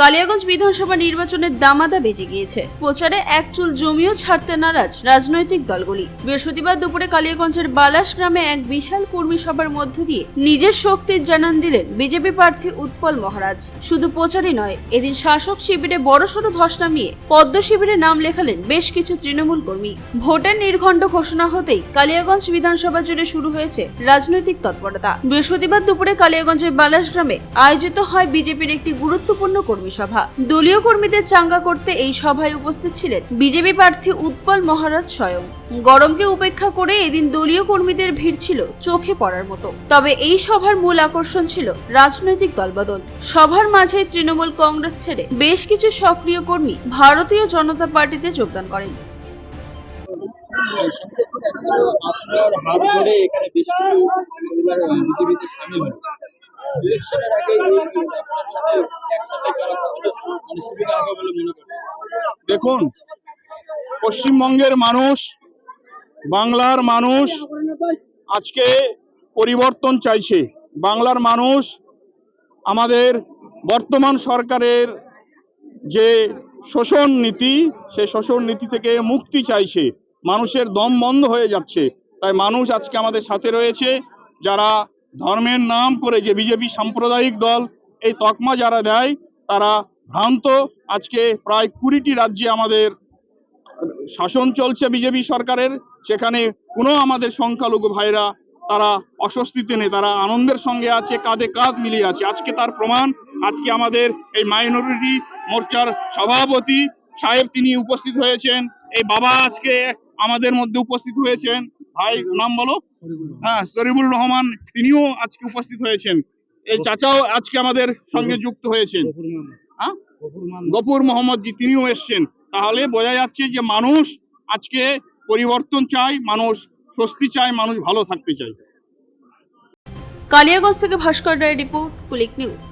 কালিয়াগঞ্জ বিধানসভা নির্বাচনের দামাদা বেজে গিয়েছে। প্রচারে এক চুল জমিও ছাড়তে নারাজ রাজনৈতিক দলগুলি। বৃহস্পতিবার দুপুরে কালিয়াগঞ্জের বালাস গ্রামে এক বিশাল কর্মী সভার মধ্য দিয়ে নিজের শক্তির জানান দিলেন বিজেপি প্রার্থী উৎপল মহারাজ। শুধু প্রচারই নয়, এদিন শাসক শিবিরে বড়সড় ধস নামিয়ে পদ্ম শিবিরে নাম লেখালেন বেশ কিছু তৃণমূল কর্মী। ভোটের নির্ঘণ্ট ঘোষণা হতেই কালিয়াগঞ্জ বিধানসভা জুড়ে শুরু হয়েছে রাজনৈতিক তৎপরতা। বৃহস্পতিবার দুপুরে কালিয়াগঞ্জের বালাস গ্রামে আয়োজিত হয় বিজেপির একটি গুরুত্বপূর্ণ কর্মী সভা। দলীয় কর্মীদের চাঙ্গা করতে এই সভায় উপস্থিত ছিলেন বিজেপি প্রার্থী উৎপল মহারাজ স্বয়ং। গরমকে উপেক্ষা করে এদিন দলীয় কর্মীদের ভিড় ছিল চোখে পড়ার মতো। তবে এই সভার মূল আকর্ষণ ছিল রাজনৈতিক দলবদল। সভার মাঝে তৃণমূল কংগ্রেস ছেড়ে বেশ কিছু সক্রিয় কর্মী ভারতীয় জনতা পার্টিতে যোগদান করেন। আপনার হাত ধরে এখানে বেশ কিছু পরিবার বিজেপিতে সামিল হয়। ইলেকশনের আগে আপনার সাথে একসাথে করা কতটা সুবিধা হবে বলে মনে করেন? দেখুন, পশ্চিমবঙ্গের মানুষ, বাংলার মানুষ আজকে পরিবর্তন চাইছে। বাংলার মানুষ আমাদের বর্তমান সরকারের যে শোষণ নীতি, সেই শোষণ নীতি থেকে মুক্তি চাইছে। মানুষের দম বন্ধ হয়ে যাচ্ছে, তাই মানুষ আজকে আমাদের সাথে রয়েছে। যারা ধর্মের নাম করে যে বিজেপি সাম্প্রদায়িক দল এই তকমা যারা দেয় তারা ভ্রান্ত। আজকে প্রায় 20টি রাজ্যে আমাদের শাসন চলছে বিজেপি সরকারের, সেখানে কোনো আমাদের সংখ্যালঘু ভাইরা তারা অস্বস্তিতে নেই, তারা আনন্দের সঙ্গে আছে, কাঁধে কাঁধ মিলিয়ে আছে। আজকে তার প্রমাণ, আজকে আমাদের এই মাইনরিটি মোর্চার সভাপতি সাহেব তিনি উপস্থিত হয়েছেন। এই বাবা আজকে আমাদের মধ্যে উপস্থিত হয়েছেন। ভাই নাম বলো? হ্যাঁ, শরীফুল রহমান, তিনিও আজকে উপস্থিত হয়েছেন। এই চাচাও আজকে আমাদের সঙ্গে যুক্ত হয়েছেন। হ্যাঁ, গফুর মোহাম্মদ জি তিনিও এসছেন। তাহলে বোঝা যাচ্ছে যে মানুষ আজকে পরিবর্তন চায়, মানুষ স্বস্তি চায়, মানুষ ভালো থাকতে চায়। কালিয়াগঞ্জ থেকে ভাস্কর রায়ের রিপোর্ট, কুলিক নিউজ।